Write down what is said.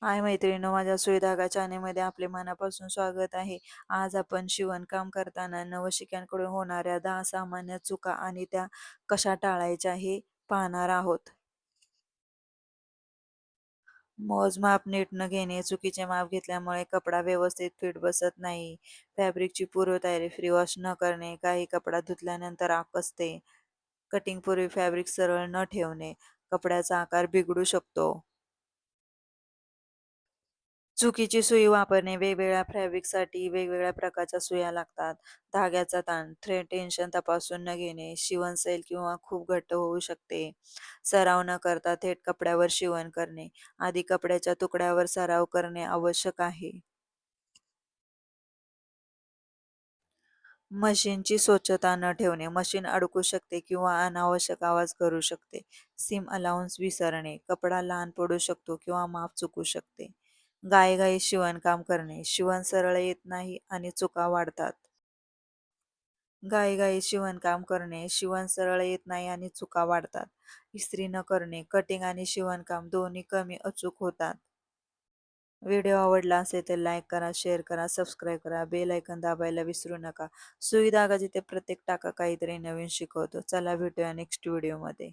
हाय मैत्रिणींनो, माझ्या सुईधागा चॅनेलमध्ये आपले मनापासून स्वागत आहे. आज आपण शिवणकाम करताना नवशिक्यांकडून होणाऱ्या 10 सामान्य चुका आणि त्या कशा टाळायच्या हे पाहणार आहोत. मोजमाप नीट न घेणे, चुकीचे माप घेतल्यामुळे कपडा व्यवस्थित फिट बसत नाही. फॅब्रिकची पूर्वतयारी फ्री वॉश न करणे, काही कपडा धुतल्यानंतर आकसते. कटिंगपूर्वी फॅब्रिक सरळ न ठेवणे, कपड्याचा आकार बिघडू शकतो. चुकीची सुई वापरणे, वेगवेगळ्या फॅब्रिकसाठी वेगवेगळ्या प्रकारच्या सुया लागतात. धाग्याचा ताण, थ्रेड टेन्शन तपासून न घेणे, शिवण सैल किंवा खूप घट्ट होऊ शकते. सराव न करता थेट कपड्यावर शिवण करणे, आधी कपड्याच्या तुकड्यावर सराव करणे आवश्यक आहे. मशीनची स्वच्छता न ठेवणे, मशीन अडकू शकते किंवा अनावश्यक आवाज करू शकते. सीम अलाउन्स विसरणे, कपडा लहान पडू शकतो किंवा माप चुकू शकते. घाईघाई शिवणकाम करणे, शिवण सरळ येत नाही आणि चुका वाढतात. घाईघाई शिवणकाम करणे, शिवण सरळ येत नाही आणि चुका वाढतात. इस्त्री न करणे, कटिंग आणि शिवणकाम दोन्ही कमी अचूक होतात. व्हिडिओ आवडला असेल तर लाईक करा, शेअर करा, सबस्क्राईब करा, बेल ऐकन दाबायला विसरू नका. सुई धागा जिथे प्रत्येक टाका काहीतरी नवीन शिकवतो. चला भेटूया नेक्स्ट व्हिडिओमध्ये.